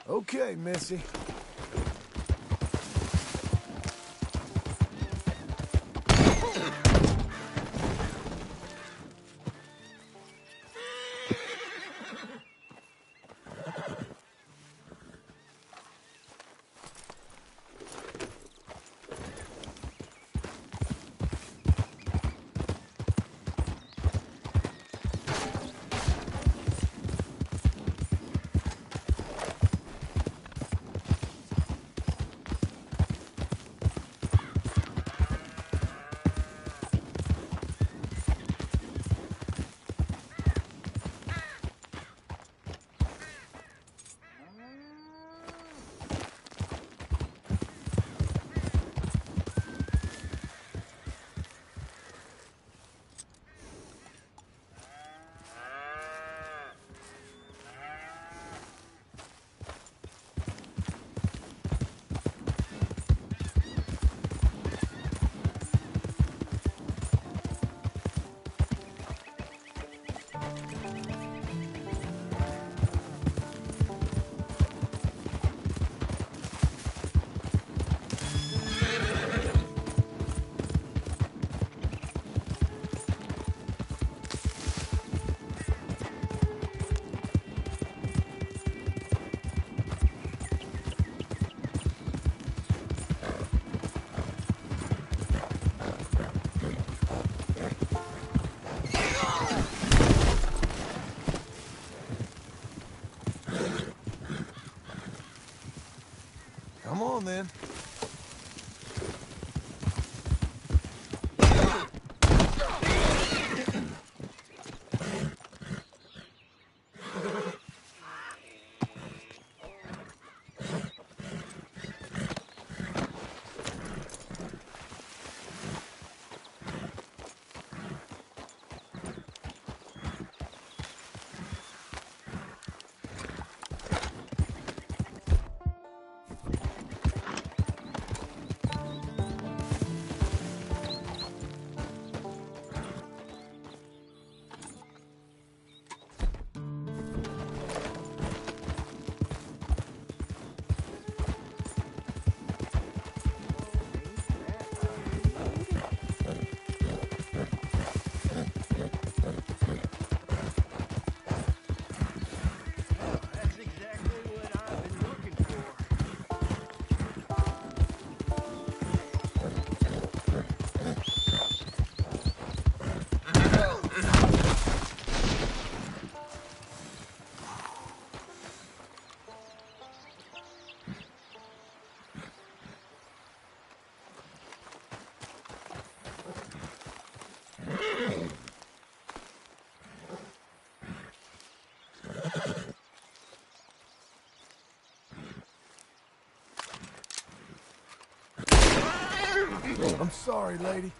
Okay, Missy. Come on, then. That's exactly what I've been looking for. I'm sorry, lady.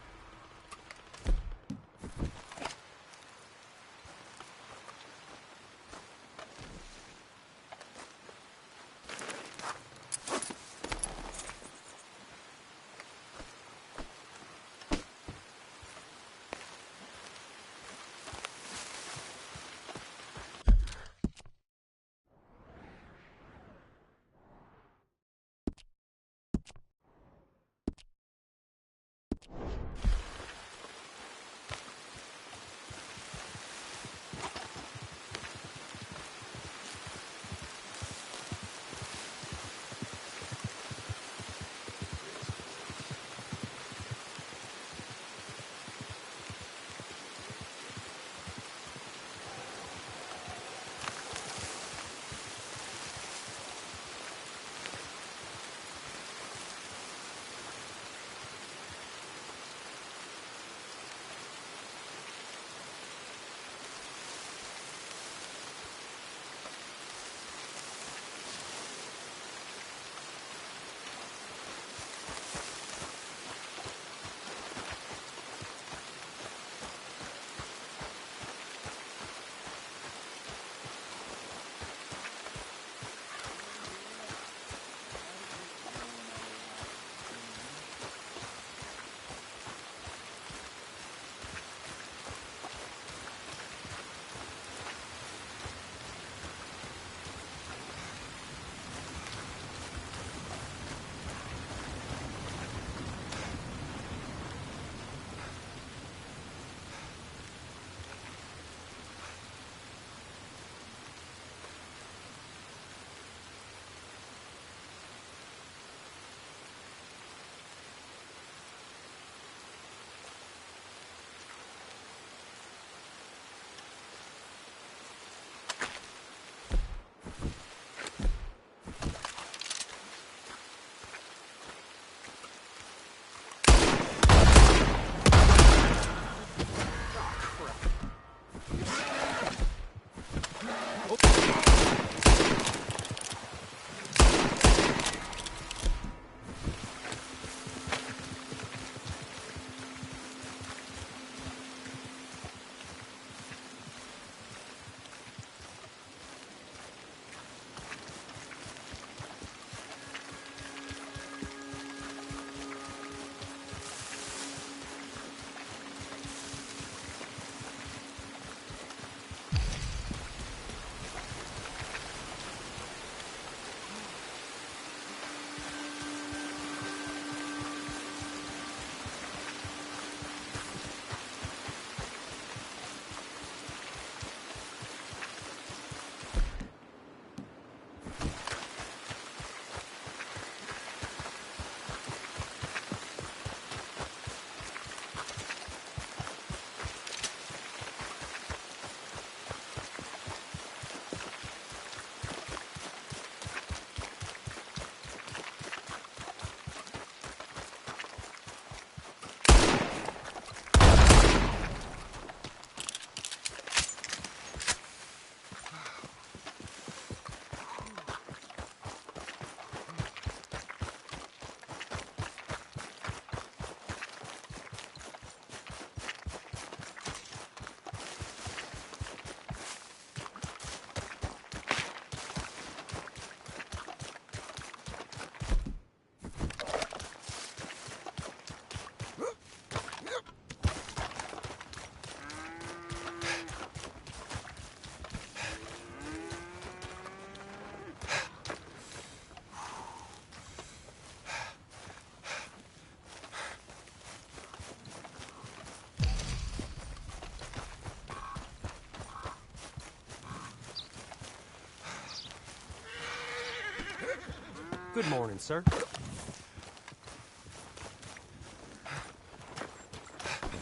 Good morning, sir.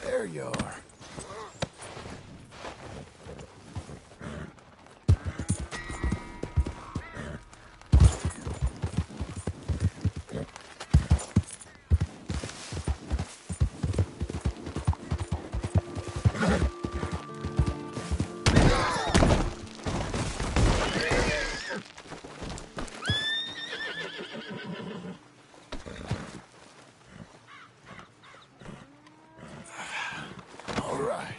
There you are. All right.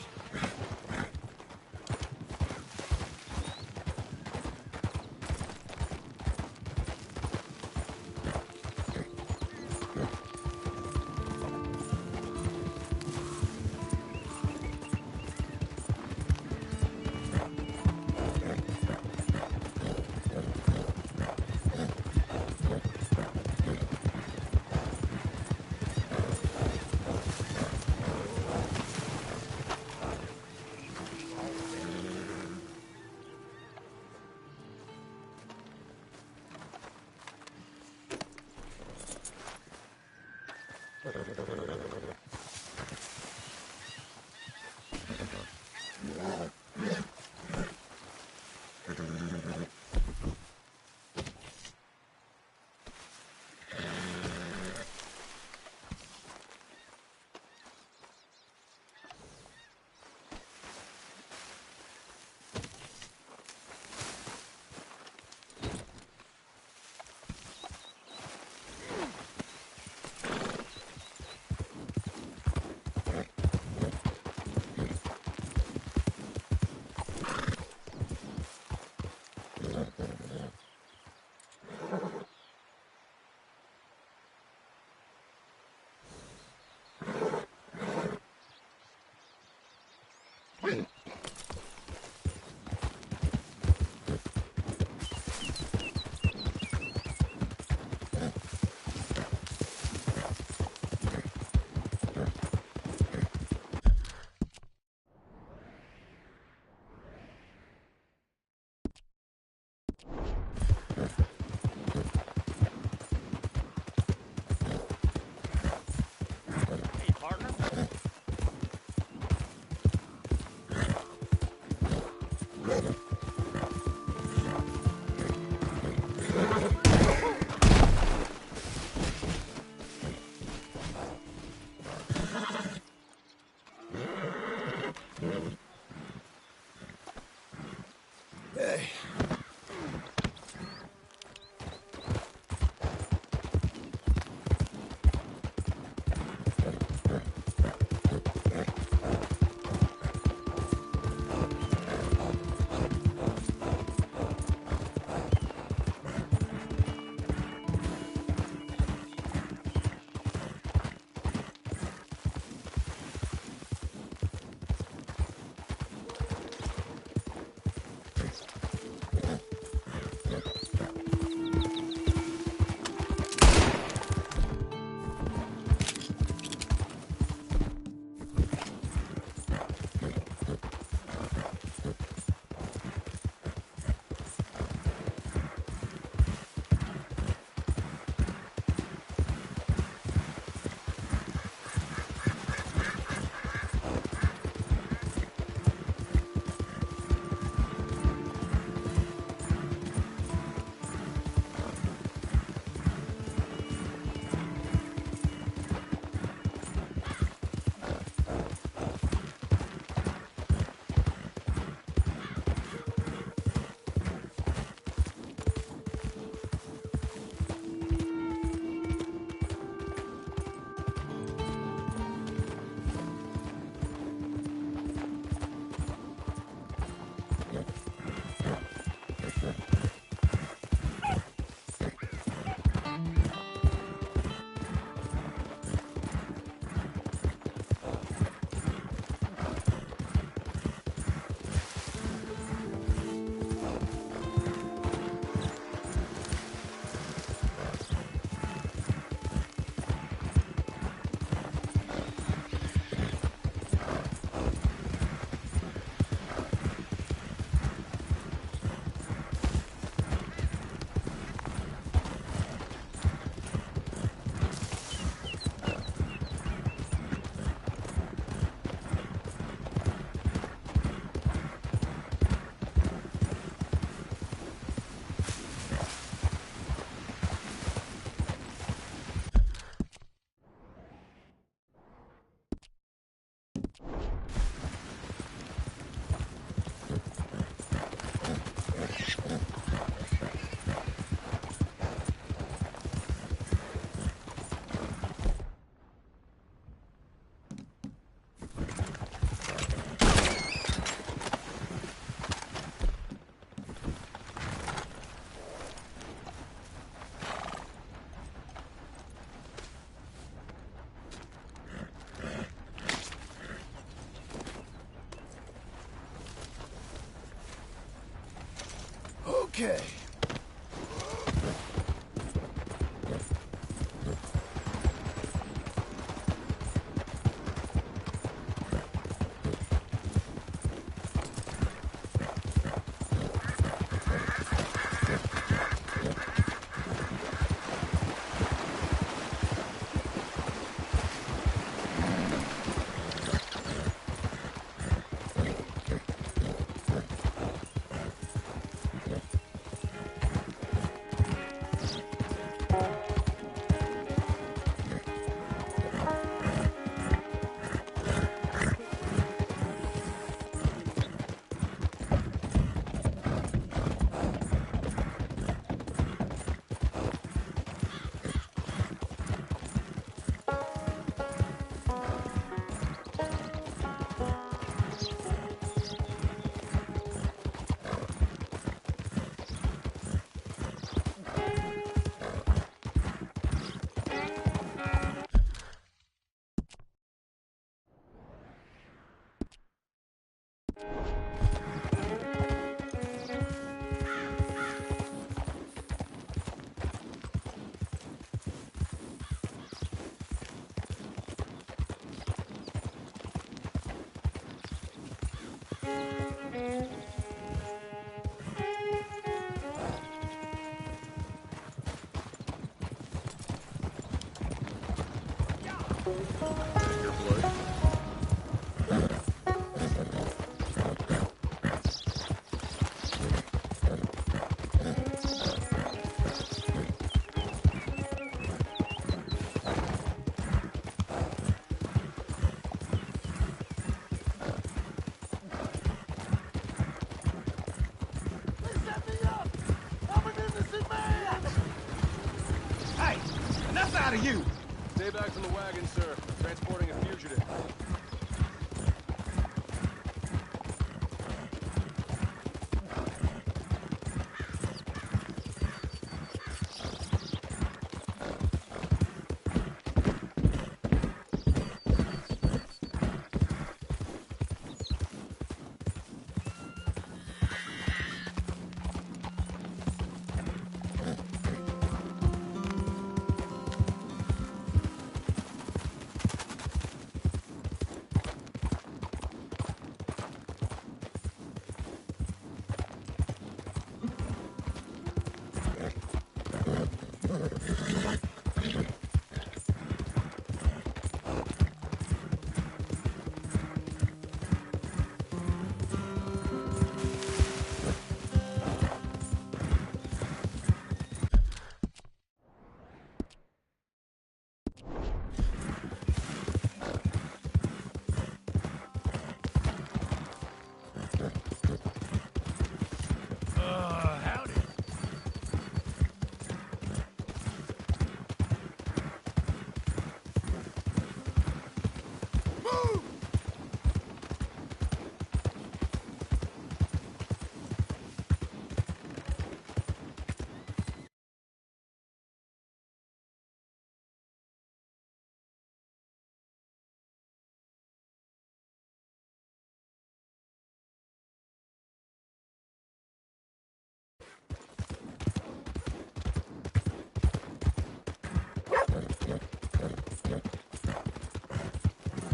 Okay. Your blood. Set me up! I'm an innocent man! Hey, enough out of you! Stay back from the wagon, sir. Transporting a fugitive. Howdy. Move!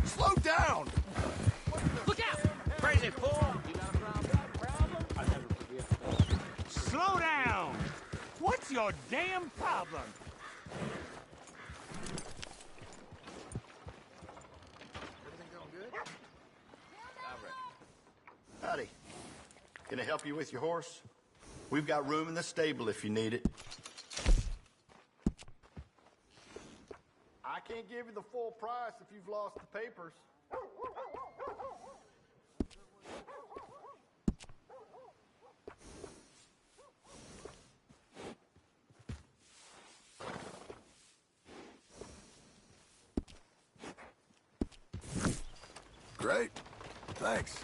Slow down! Look out! Crazy fool! You got a problem? I never forget. Slow down! What's your damn problem? Everything going good? Howdy. Can I help you with your horse? We've got room in the stable if you need it. I can't give you the full price if you've lost the papers. Great. Thanks.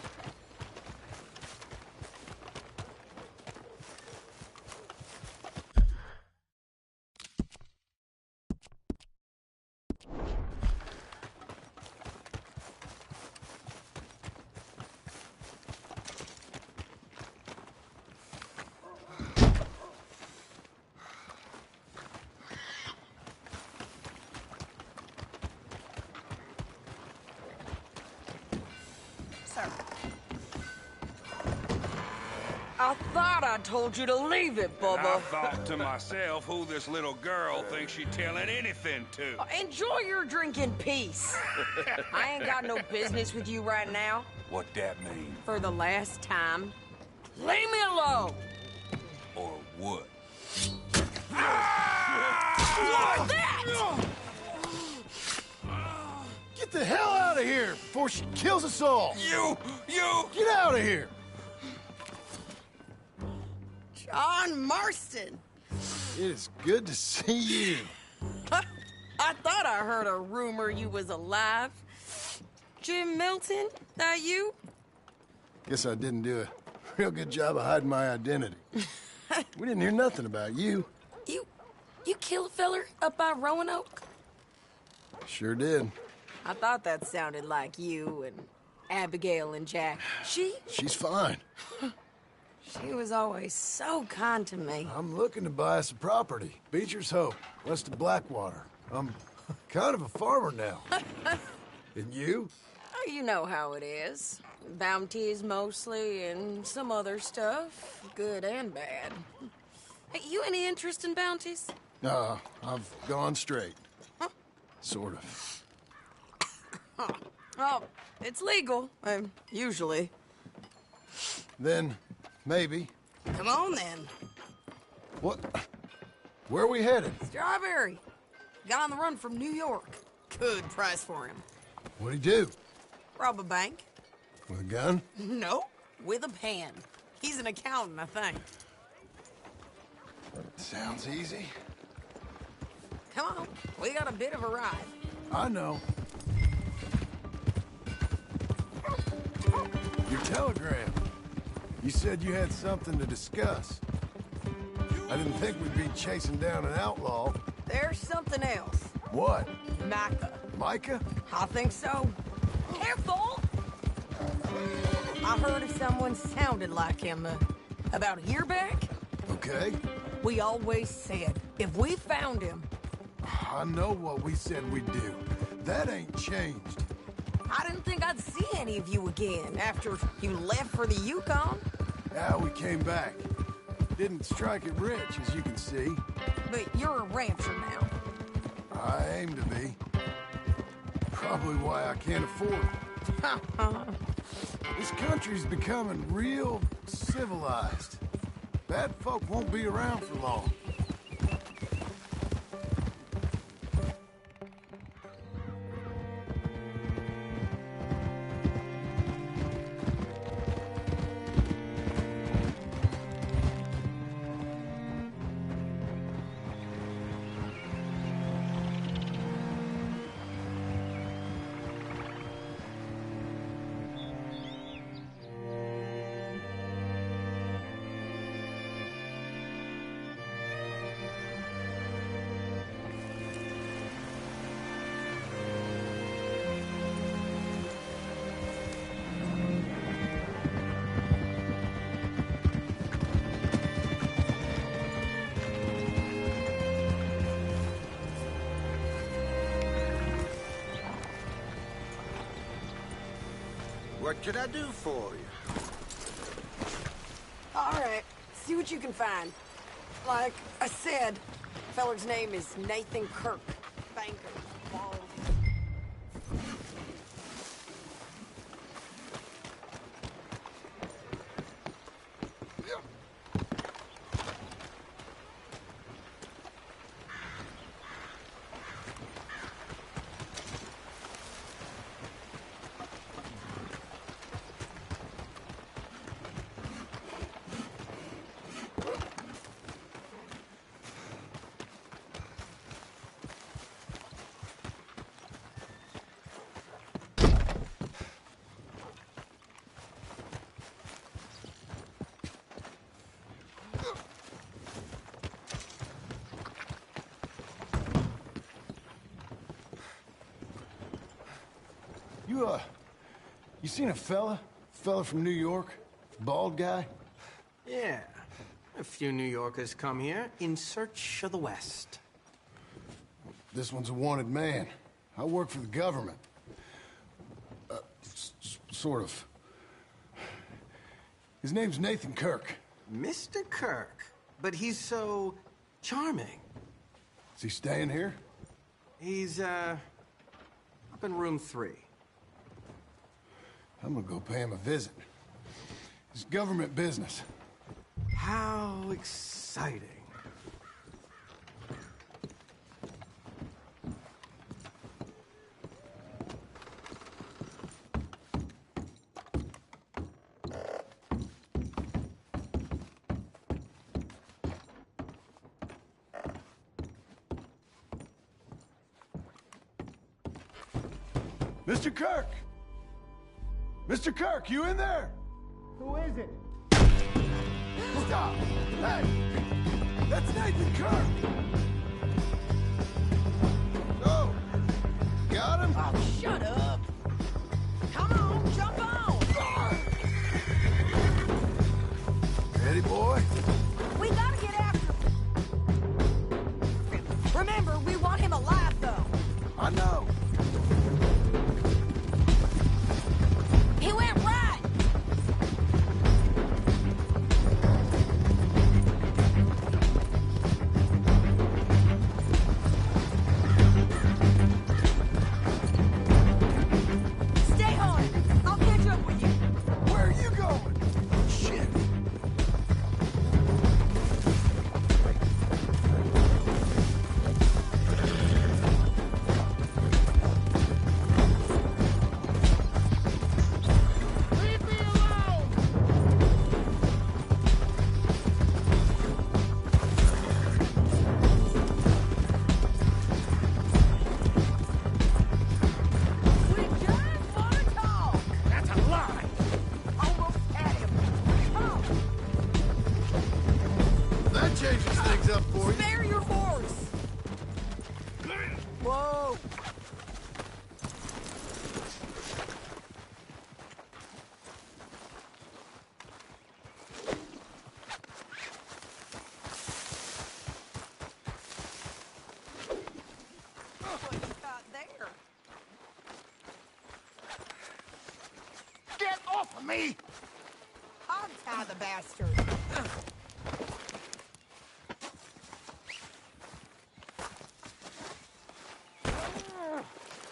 I thought I told you to leave it, And I Bubba. thought to myself who this little girl thinks she's telling anything to. Enjoy your drink in peace. I ain't got no business with you right now. What that mean? For the last time, leave me alone. Or what? What's that? Get the hell out of here before she kills us all! You! Get out of here! John Marston. It is good to see you. I thought I heard a rumor you was alive. Jim Milton, that you? Guess I didn't do a real good job of hiding my identity. We didn't hear nothing about you. You killed a feller up by Roanoke? Sure did. I thought that sounded like you and Abigail and Jack. She's fine. She was always so kind to me. I'm looking to buy us a property. Beecher's Hope, west of Blackwater. I'm kind of a farmer now. And you? Oh, you know how it is. Bounties mostly, and some other stuff, good and bad. Hey, you any interest in bounties? I've gone straight. Sort of. Oh, it's legal, usually. Then, maybe. Come on, then. What? Where are we headed? Strawberry. Got on the run from New York. Good price for him. What'd he do? Rob a bank? With a gun? No, with a pen. He's an accountant, I think. Sounds easy. Come on, we got a bit of a ride. I know. Your telegram. You said you had something to discuss. I didn't think we'd be chasing down an outlaw. There's something else. What? Micah. Micah? I think so. Careful! I heard of someone sounded like him about a year back. Okay. We always said, if we found him... I know what we said we'd do. That ain't changed. I didn't think I'd see any of you again after you left for the Yukon. Yeah, we came back. Didn't strike it rich, as you can see. But you're a rancher now. I aim to be. Probably why I can't afford it. This country's becoming real civilized. Bad folk won't be around for long. What can I do for you? All right, see what you can find. Like I said, feller's name is Nathan Kirk. Banker, bald. You seen a fella? Fella from New York? Bald guy? Yeah. A few New Yorkers come here in search of the West. This one's a wanted man. I work for the government. Sort of. His name's Nathan Kirk. Mr. Kirk. But he's so charming. Is he staying here? He's, up in room 3. I'm gonna go pay him a visit. It's government business. How exciting. Mr. Kirk! Mr. Kirk, you in there? Who is it? Stop! Hey! That's Nathan Kirk! Oh! Got him? Oh, shut up. Come on, jump on. Ready, boy? We gotta get after him. Remember, we want him alive, though. I know. He went right. Stay on it. I'll catch up with you. Where are you going? Shit. Leave me alone! We just wanna talk. That's a lie! Almost had him. Come on. That changes things up for you. Spare your horse. Whoa. What you got there? Get off of me! Untie the bastard.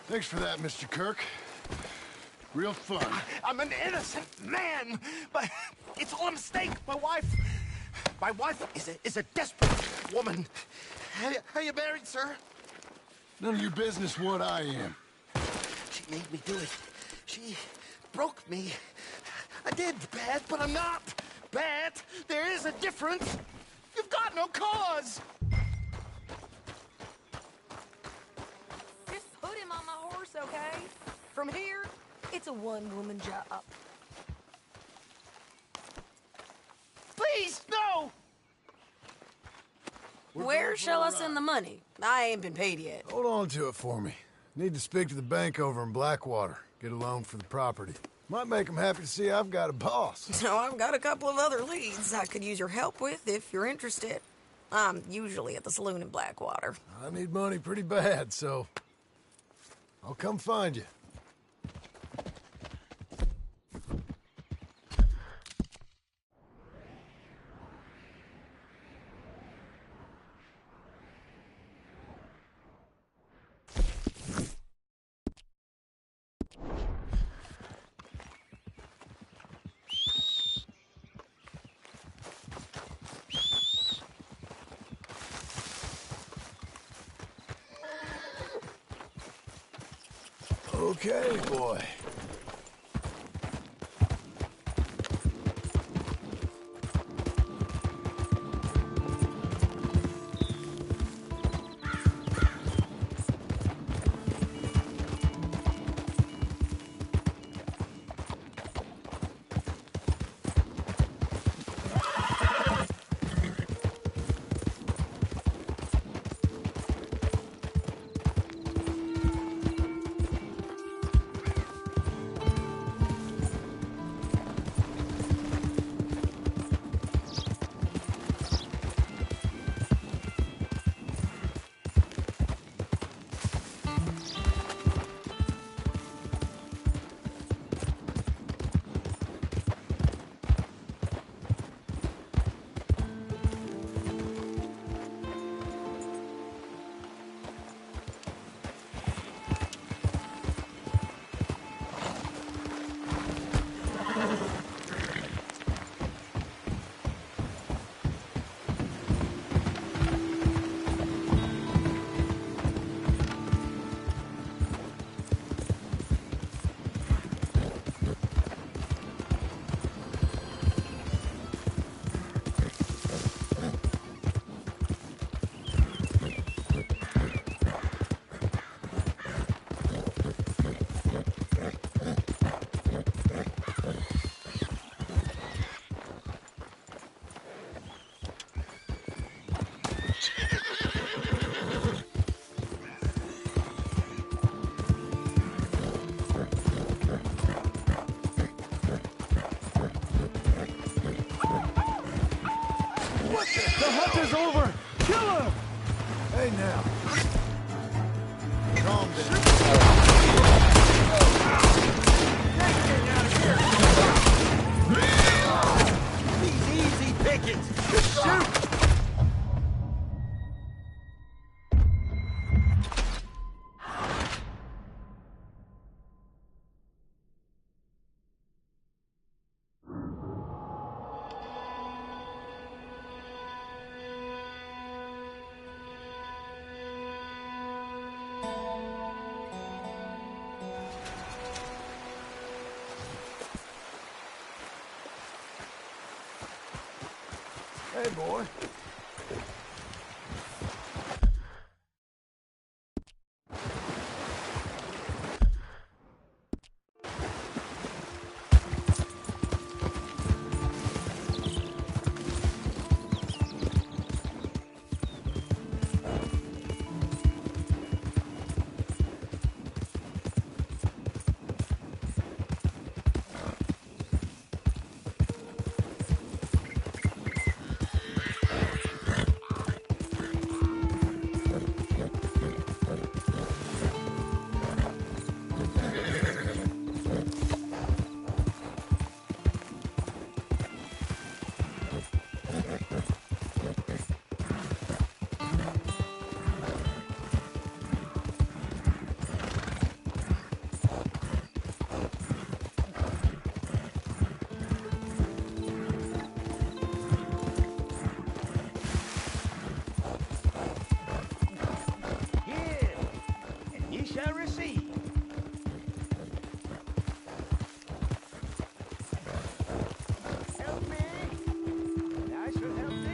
Thanks for that, Mr. Kirk. Real fun. I'm an innocent man, but it's all a mistake. My wife is a desperate woman. Are you married, sir? None of your business what I am. She made me do it. She broke me. I did bad, but I'm not bad. There is a difference. You've got no cause. Just put him on my horse, okay? From here, it's a one-woman job. Please, no! Where shall I send the money? I ain't been paid yet. Hold on to it for me. Need to speak to the bank over in Blackwater. Get a loan for the property. Might make them happy to see I've got a boss. So I've got a couple of other leads I could use your help with if you're interested. I'm usually at the saloon in Blackwater. I need money pretty bad, so I'll come find you. Okay, boy. The hunt is over! Kill him! Hey, now. Calm down. These easy pickings. Just shoot. Hey, boy. Shall receive. Help me, and I shall help thee.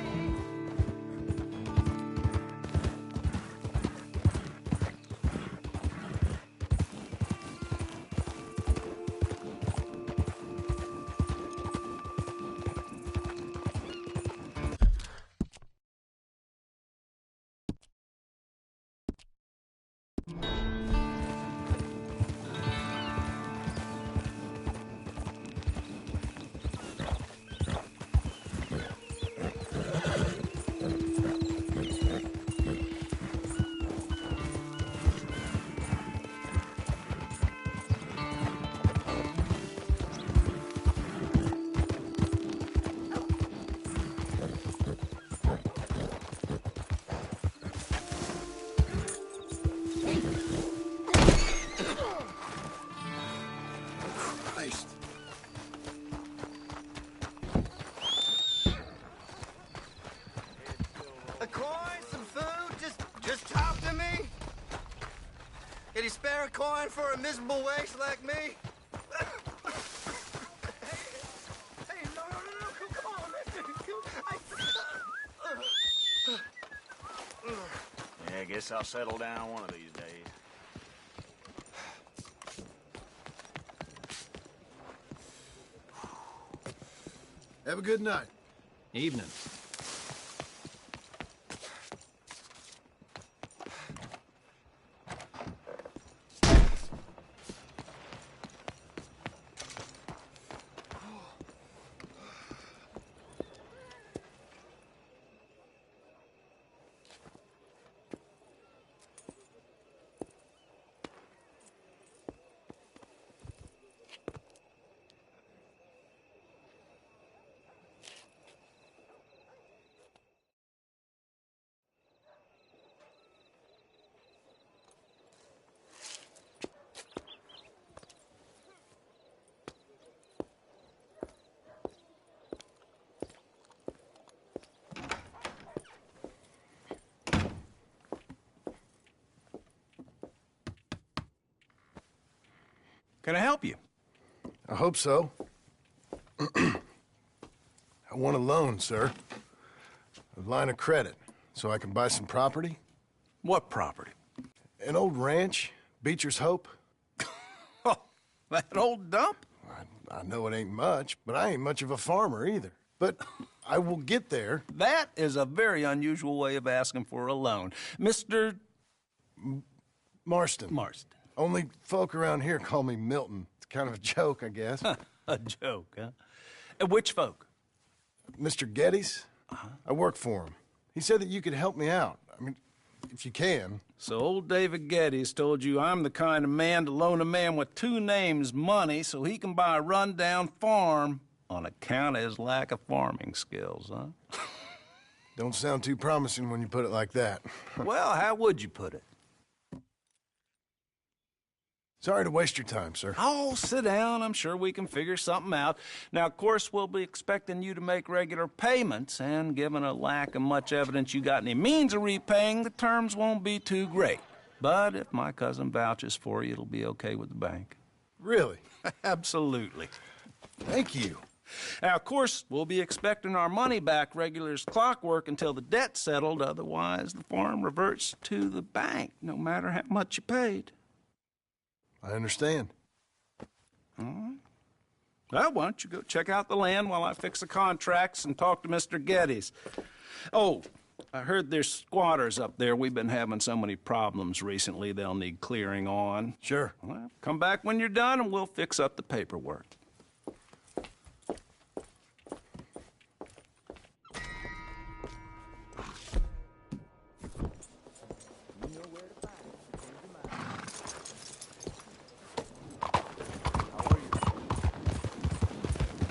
A coin, some food, just talk to me. Can you spare a coin for a miserable waste like me? Hey, no, come on, Yeah, I guess I'll settle down one of these days. Have a good night. Evening. Can I help you? I hope so. I want a loan, sir. A line of credit, so I can buy some property. What property? An old ranch, Beecher's Hope. Oh, that old dump? I know it ain't much, but I ain't much of a farmer either. But I will get there. That is a very unusual way of asking for a loan. Mr. Marston. Marston. Only folk around here call me Milton. It's kind of a joke, I guess. A joke, huh? And which folk? Mr. Geddes. I work for him. He said that you could help me out. I mean, if you can. So old David Geddes told you I'm the kind of man to loan a man with two names money so he can buy a rundown farm on account of his lack of farming skills, huh? Don't sound too promising when you put it like that. Well, how would you put it? Sorry to waste your time, sir. Oh, sit down. I'm sure we can figure something out. Now, of course, we'll be expecting you to make regular payments, and given a lack of much evidence you got any means of repaying, the terms won't be too great. But if my cousin vouches for you, it'll be okay with the bank. Really? Absolutely. Thank you. Now, of course, we'll be expecting our money back regular as clockwork until the debt's settled. Otherwise, the farm reverts to the bank, no matter how much you paid. I understand. All right. Well, why don't you go check out the land while I fix the contracts and talk to Mr. Geddes. Oh, I heard there's squatters up there. We've been having so many problems recently, they'll need clearing on. Sure. Well, come back when you're done and we'll fix up the paperwork.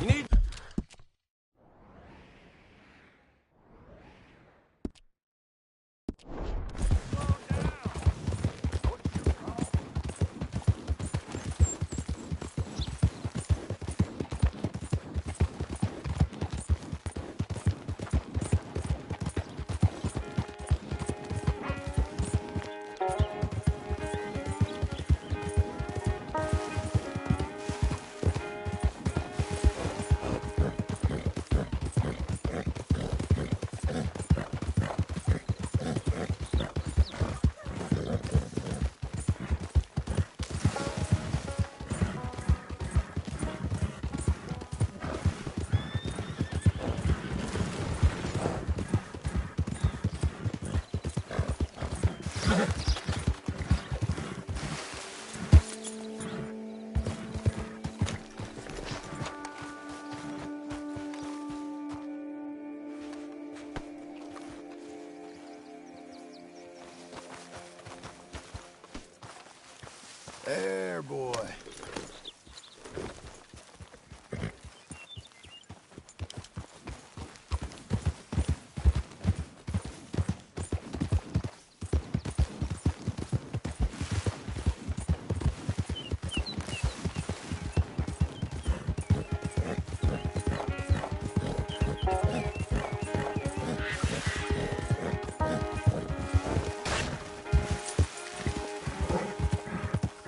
You need... There, boy.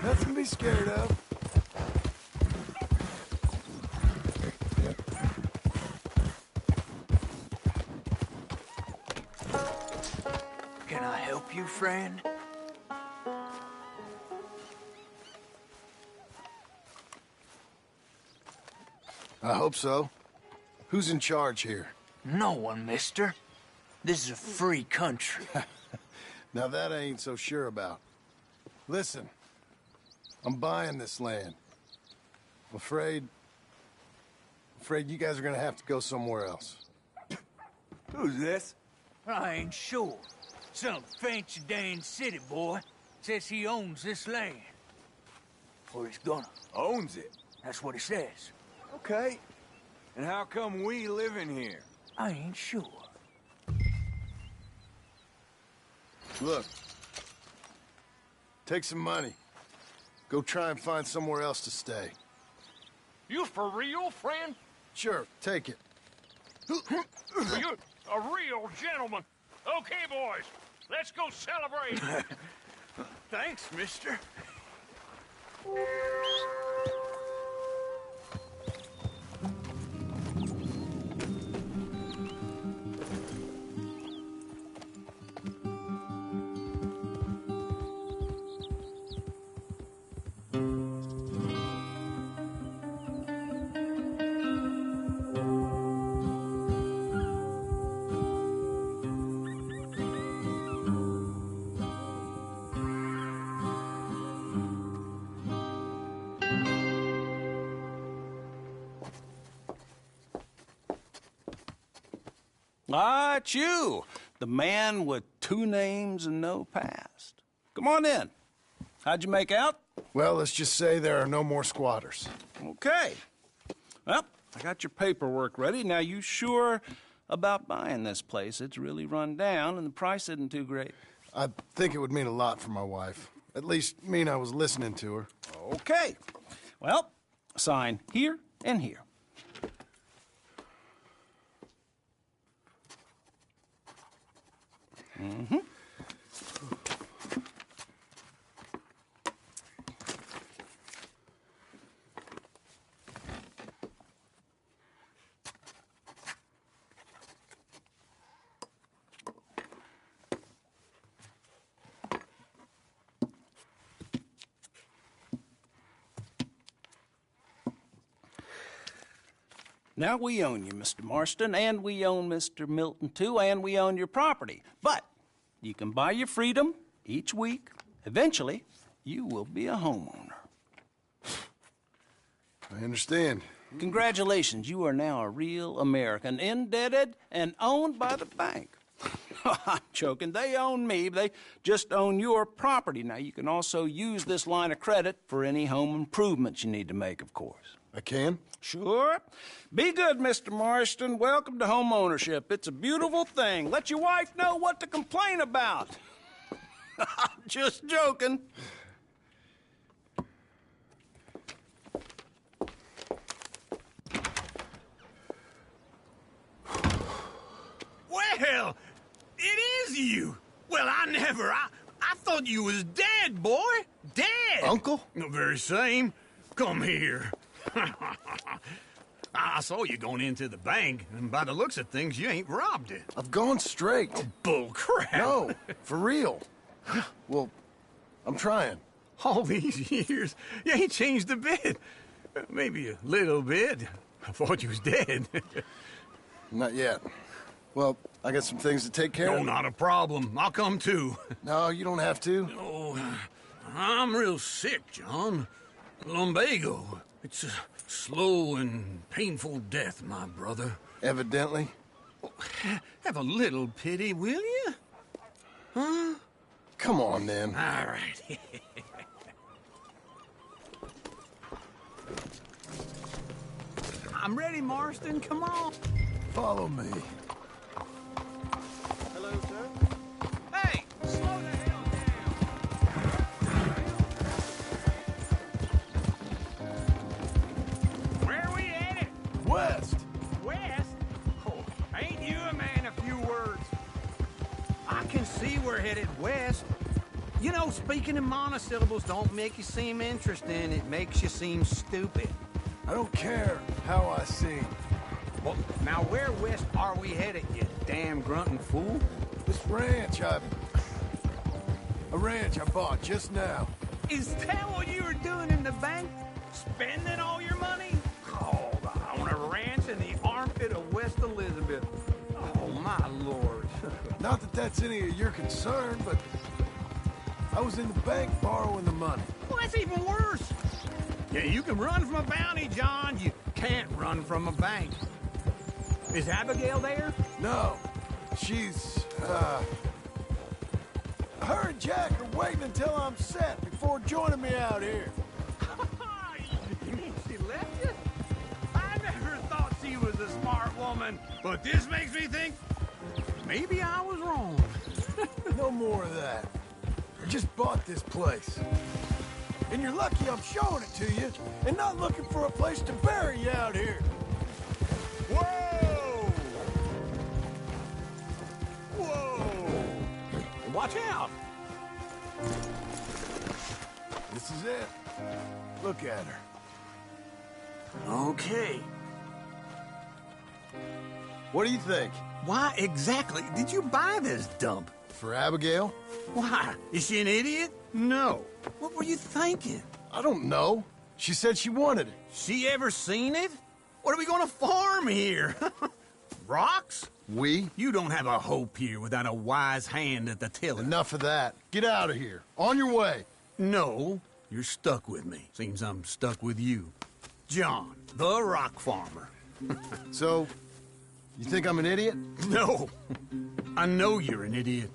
Nothing to be scared of. Can I help you, friend? I hope so. Who's in charge here? No one, mister. This is a free country. Now that I ain't so sure about. Listen, I'm buying this land. I'm afraid you guys are gonna have to go somewhere else. Who's this? I ain't sure. Some fancy Dan city boy says he owns this land. Or he's gonna. Owns it. That's what he says. Okay. And how come we live in here? I ain't sure. Look, take some money. Go try and find somewhere else to stay. You for real, friend? Sure, take it. You're a real gentleman. Okay, boys, let's go celebrate. Thanks, mister. Ah, it's you. The man with 2 names and no past. Come on in. How'd you make out? Well, let's just say there are no more squatters. Okay. Well, I got your paperwork ready. Now, you sure about buying this place? It's really run down, and the price isn't too great. I think it would mean a lot for my wife. At least mean I was listening to her. Okay. Well, sign here and here. Mm-hmm. Now, we own you, Mr. Marston, and we own Mr. Milton, too, and we own your property. But you can buy your freedom each week. Eventually, you will be a homeowner. I understand. Congratulations, you are now a real American, indebted and owned by the bank. I'm joking. They own me. They just own your property. Now, you can also use this line of credit for any home improvements you need to make, of course. I can? Sure. Be good, Mr. Marston. Welcome to home ownership. It's a beautiful thing. Let your wife know what to complain about. Just joking. Well, it is you. Well, I thought you was dead, boy. Dead. Uncle? The very same. Come here. I saw you going into the bank, and by the looks of things, you ain't robbed it. I've gone straight. Bull crap. No, for real. Well, I'm trying. All these years, you ain't changed a bit. Maybe a little bit. I thought you was dead. Not yet. Well, I got some things to take care of. No, not a problem. I'll come too. No, you don't have to. Oh, I'm real sick, John. Lumbago. It's a slow and painful death, my brother. Evidently. Have a little pity, will you? Huh? Come on, then. All right. I'm ready, Marston. Come on. Follow me. Hello, sir. Hey, slow the hell down. Where are we headed? West. West? Oh, ain't you a man of few words? I can see we're headed west. You know, speaking in monosyllables don't make you seem interesting. It makes you seem stupid. I don't care how I sing. Well, now where west are we headed, you damn grunting fool? This ranch I bought just now. Is that what you were doing in the bank? Spending all your money? Oh, on a ranch in the armpit of West Elizabeth. Oh, my lord. Not that that's any of your concern, but I was in the bank borrowing the money. Well, that's even worse. Yeah, you can run from a bounty, John. You can't run from a bank. Is Abigail there? No. She's, her and Jack are waiting until I'm set before joining me out here. You mean she left you? I never thought she was a smart woman, but this makes me think maybe I was wrong. No more of that. I just bought this place. And you're lucky I'm showing it to you and not looking for a place to bury you out here. Whoa! Whoa! Watch out! This is it. Look at her. Okay. What do you think? Why exactly did you buy this dump? For Abigail? Why? Is she an idiot? No. What were you thinking? I don't know. She said she wanted it. She ever seen it? What are we gonna farm here? Rocks? We? You don't have a hope here without a wise hand at the tiller. Enough of that. Get out of here. On your way. No, you're stuck with me. Seems I'm stuck with you. John, the rock farmer. So, you think I'm an idiot? No. I know you're an idiot.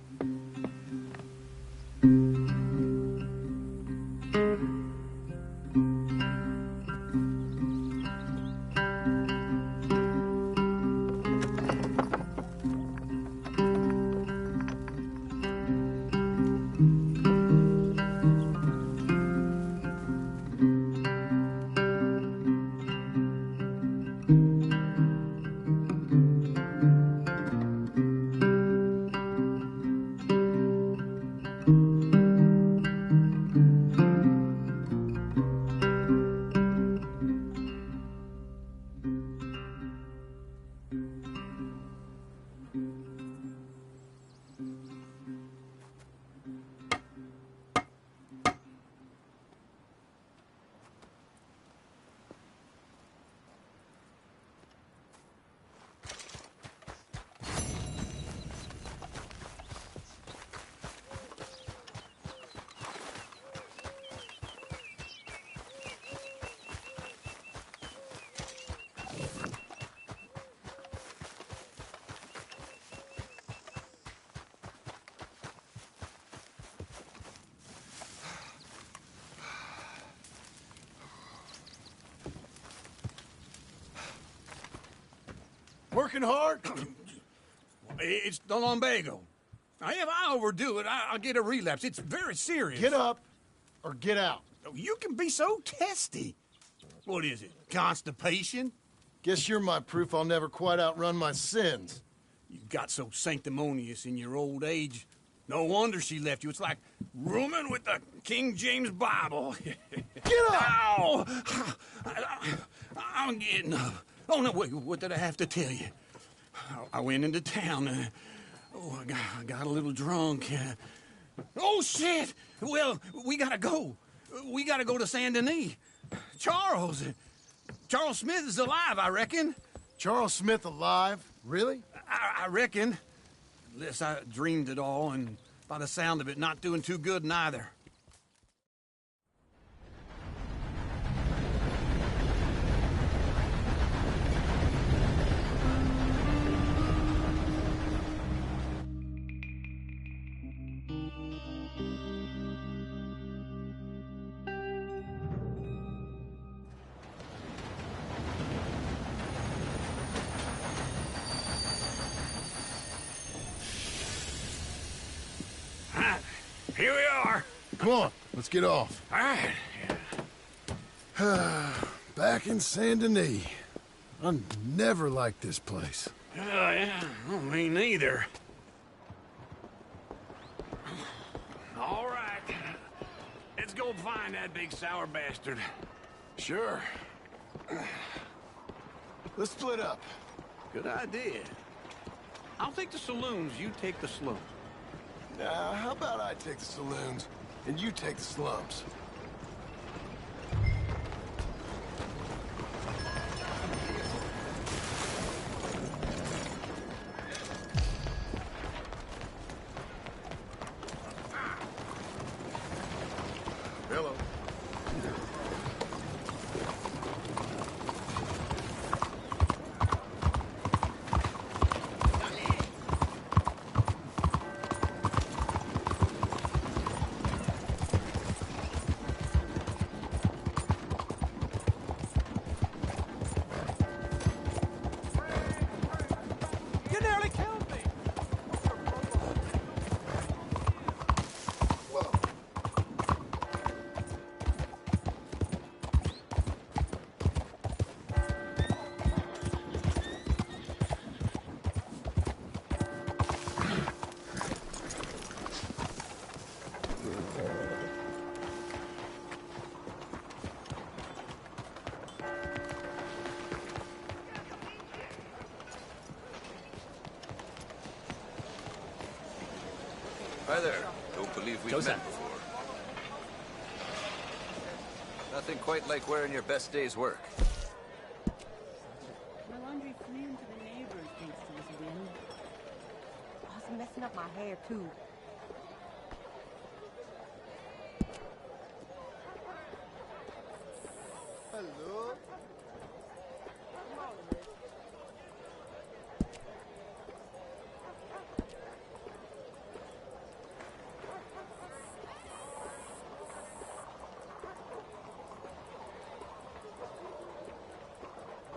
Working hard? It's the lumbago. Now, if I overdo it, I'll get a relapse. It's very serious. Get up or get out. You can be so testy. What is it, constipation? Guess you're my proof I'll never quite outrun my sins. You got so sanctimonious in your old age. No wonder she left you. It's like rooming with the King James Bible. Get up! Ow! I'm getting up. Oh, no, wait, what did I have to tell you? I went into town. I got a little drunk. Oh, shit! Well, we gotta go. We gotta go to Saint Denis. Charles Smith is alive, I reckon. Charles Smith alive? Really? I reckon. Unless I dreamed it all, and by the sound of it, not doing too good neither. Here we are. Come on, let's get off. All right. Back in Saint Denis. I never liked this place. Yeah, well, me neither. All right. Let's go find that big sour bastard. Sure. Let's split up. Good idea. I'll take the saloons, you take the slums. How about I take the saloons, and you take the slums? Hello. You nearly killed me. Hi there. Don't believe we've met before. Nothing quite like wearing your best day's work. My laundry flew into the neighbors thanks to this wind. Oh, it's messing up my hair, too. Hello.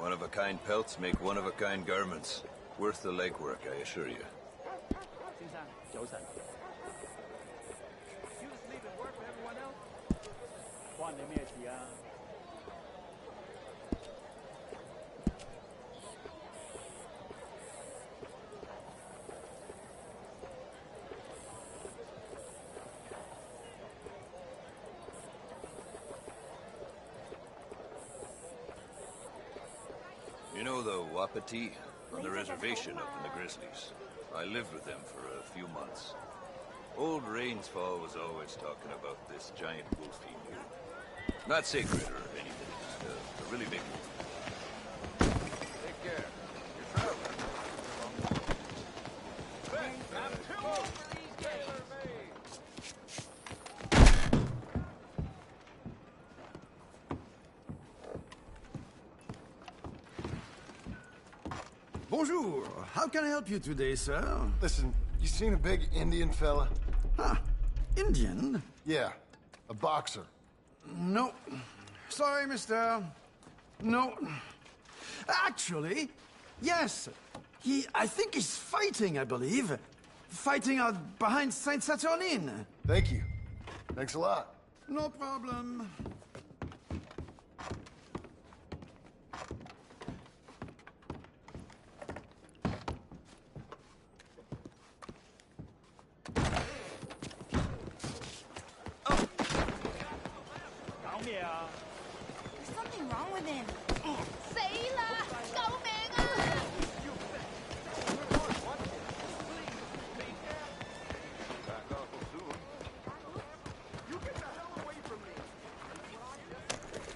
One-of-a-kind pelts make one-of-a-kind garments. Worth the legwork, I assure you. You know the Wapiti on the reservation up in the Grizzlies? I lived with them for a few months. Old Rainsfall was always talking about this giant wolf he knew. Not sacred or anything, just a really big one. Take care. You're traveling. I'm too old for these tailor-made. Bonjour. How can I help you today, sir? Listen, you seen a big Indian fella? Huh. Indian? Yeah, a boxer. No. Sorry, mister. No. Actually, yes. I think he's fighting, I believe. Fighting out behind Saint Saturnin. Thank you. Thanks a lot. No problem. There's something wrong with him. Sailor, go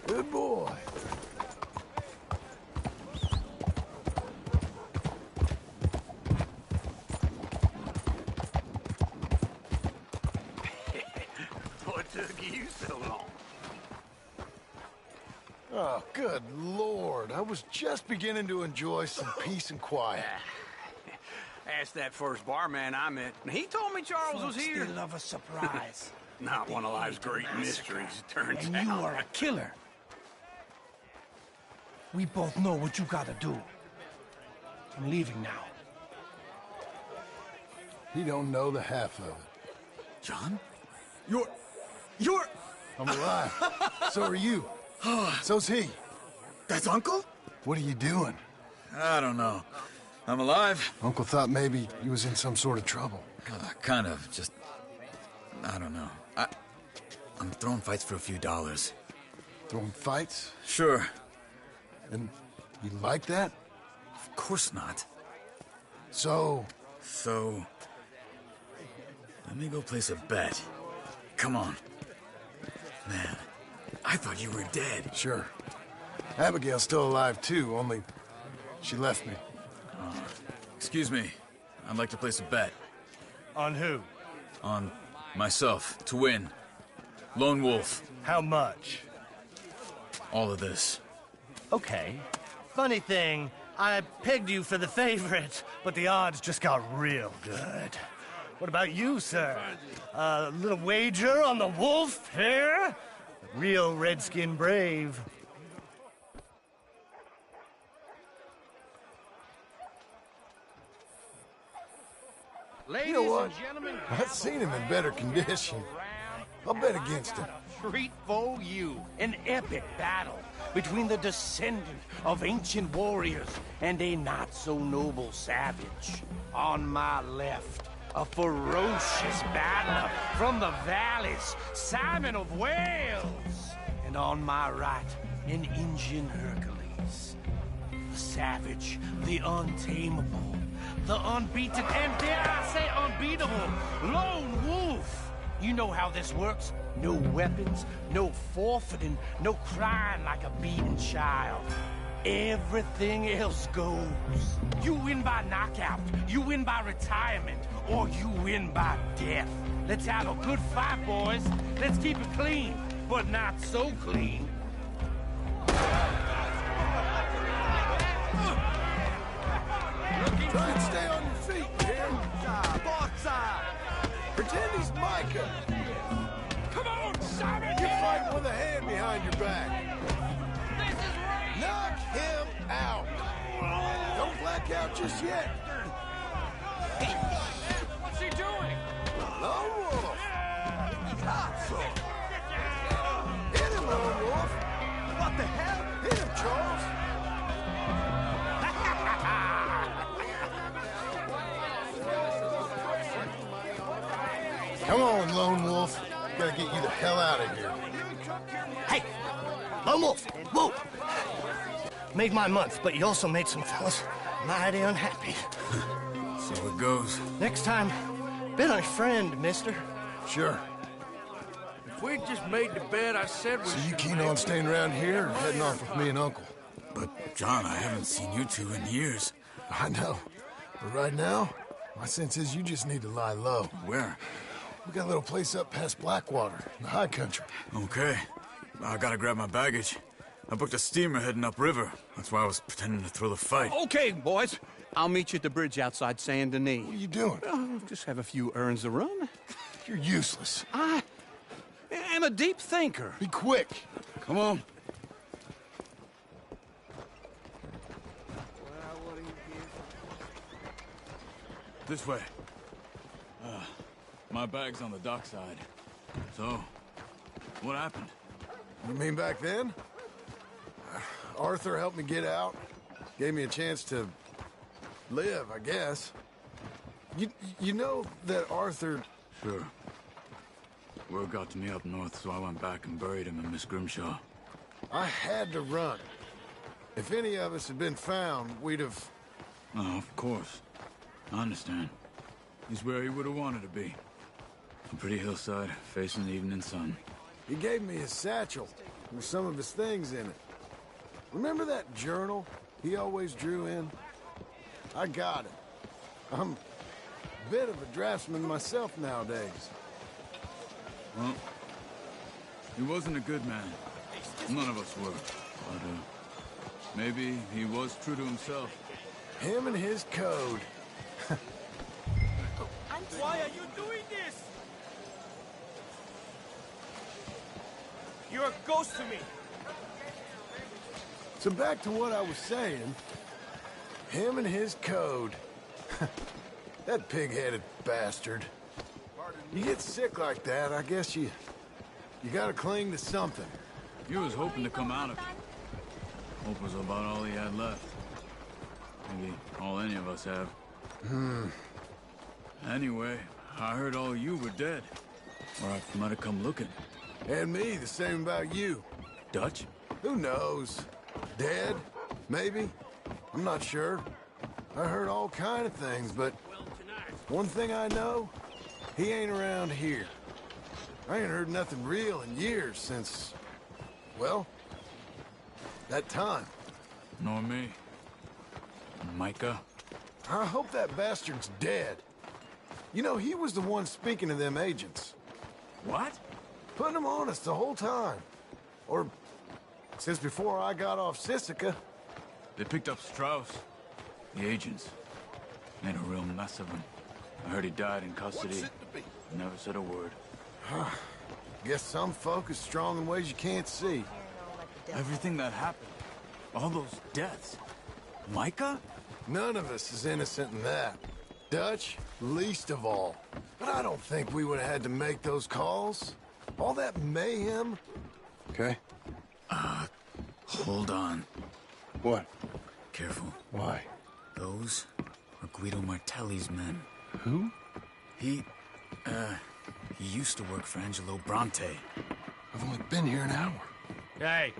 Good boy. What took you so long? Oh, good Lord. I was just beginning to enjoy some peace and quiet. Asked that first barman I met, and he told me Charles was here. Still love a surprise. Not one of life's great mysteries, it turns And out. you are a killer. We both know what you gotta do. I'm leaving now. He don't know the half of it. John? You're... I'm alive. So are you. So's he. That's Uncle? What are you doing? I don't know. I'm alive. Uncle thought maybe he was in some sort of trouble. Kind of. Just... I don't know. I'm throwing fights for a few dollars. Throwing fights? Sure. And you like that? Of course not. So... Let me go place a bet. Come on. Man, I thought you were dead. Sure. Abigail's still alive, too, only she left me. Excuse me. I'd like to place a bet. On who? On myself, to win. Lone Wolf. How much? All of this. Okay. Funny thing, I pegged you for the favorite, but the odds just got real good. What about you, sir? A little wager on the wolf here? Real redskin brave. Ladies You know what? and gentlemen, I've seen him in better condition. I'll bet against him. Treat for you an epic battle between the descendant of ancient warriors and a not-so-noble savage. On my left, a ferocious battler from the valleys, Simon of Wales. And on my right, an Indian Hercules. The savage, the untamable, the unbeaten, and dare I say unbeatable, Lone Wolf. You know how this works. No weapons, no forfeiting, no crying like a beaten child. Everything else goes. You win by knockout, you win by retirement, or you win by death. Let's have a good fight, boys. Let's keep it clean, but not so clean. Try and stay on your feet, kid. Pretend he's Micah. Come on, Simon! You're fighting with a hand behind your back. This is right! Knock him Ow! Don't black out just yet. What's he doing? Lone Wolf! Hit him, Lone Wolf! What the hell? Hit him, Charles! Come on, Lone Wolf. Gotta get you the hell out of here. Hey! Lone Wolf! Whoa! Made my month, but you also made some fellas mighty unhappy. So it goes. Next time, be my friend, mister. Sure. If we'd just made the bed I said we So you should keen make. on staying around here or heading off with me and Uncle? But, John, I haven't seen you two in years. I know. But right now, my sense is you just need to lie low. Where? We got a little place up past Blackwater, in the high country. Okay. I gotta grab my baggage. I booked a steamer heading upriver. That's why I was pretending to throw the fight. Okay, boys. I'll meet you at the bridge outside Saint Denis. What are you doing? Just have a few errands to run. You're useless. I am a deep thinker. Be quick. Come on. This way. My bag's on the dockside. So, what happened? You mean back then? Arthur helped me get out. Gave me a chance to live, I guess. You know that Arthur... Sure. Word got to me up north, so I went back and buried him in Miss Grimshaw. I had to run. If any of us had been found, we'd have... Oh, of course. I understand. He's where he would have wanted to be. A pretty hillside, facing the evening sun. He gave me his satchel with some of his things in it. Remember that journal he always drew in? I got it. I'm a bit of a draftsman myself nowadays. Well, he wasn't a good man. None of us were. But, maybe he was true to himself. Him and his code. Why are you doing this? You're a ghost to me. So back to what I was saying. Him and his code. That pig-headed bastard. You get sick like that, I guess you gotta cling to something. He was hoping to come out of it. Hope was about all he had left. Maybe all any of us have. Anyway, I heard all you were dead. Or I might have come looking. And me, the same about you. Dutch? Who knows? Dead? Maybe? I'm not sure. I heard all kind of things, but one thing I know, he ain't around here. I ain't heard nothing real in years since, well, that time. Nor me. Micah? I hope that bastard's dead. You know, he was the one speaking to them agents. What? Putting them on us the whole time. Or since before I got off Sisika. They picked up Strauss. The agents. Made a real mess of him. I heard he died in custody. Never said a word. Guess some folk is strong in ways you can't see. Everything that happened. All those deaths. Micah? None of us is innocent in that. Dutch, least of all. But I don't think we would have had to make those calls. All that mayhem. Okay. Hold on. What? Careful. Why? Those are Guido Martelli's men. Who? He used to work for Angelo Bronte. I've only been here an hour. Hey.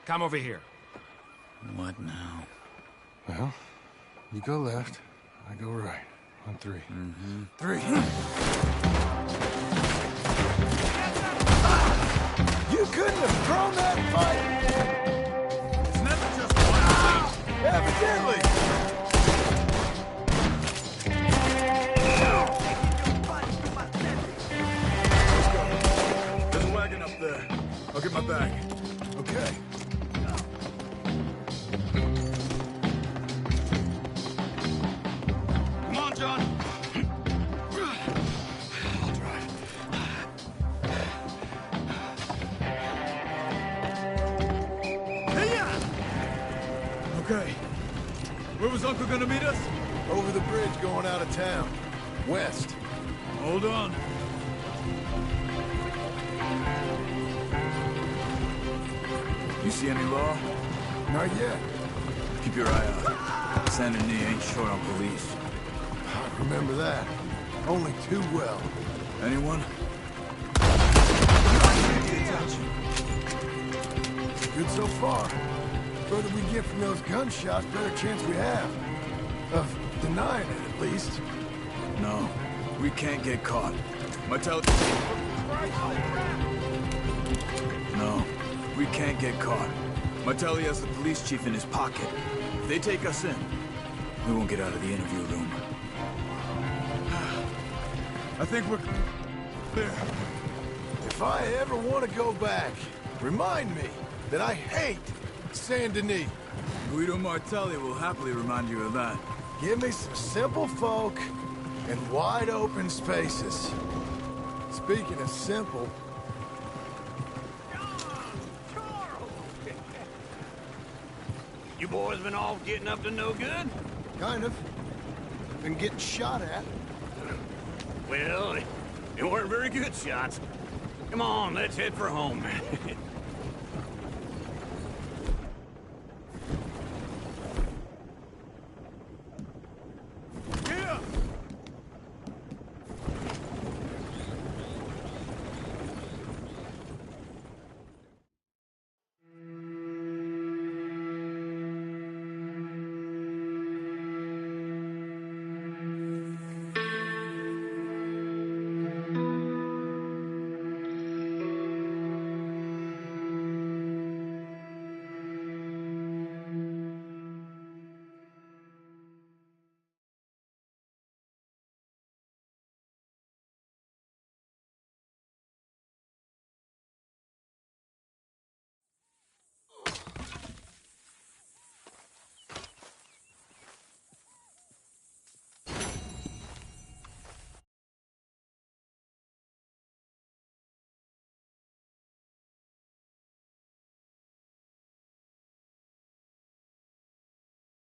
Come over here. What now? Well, you go left, I go right. On three. Three. You couldn't have thrown that fight! It's never just one thing. Evidently! There's a wagon up there. I'll get my bag. Okay. Come on, John. I'll drive. Okay. Where was Uncle gonna meet us? Over the bridge going out of town. West. Hold on. You see any law? Not yet. Keep your eye out. Saint Denis ain't short on police. I remember that. Only too well. Anyone? Good so far. Further we get from those gunshots, better chance we have. Of denying it, at least. No, we can't get caught. No, we can't get caught. Martelli has the police chief in his pocket. If they take us in, we won't get out of the interview room. I think we're clear. If I ever want to go back, remind me that I hate Saint Denis. Guido Martelli will happily remind you of that. Give me some simple folk and wide open spaces. Speaking of simple... You boys been all getting up to no good? Kind of. Been getting shot at. Well, they weren't very good shots. Come on, let's head for home.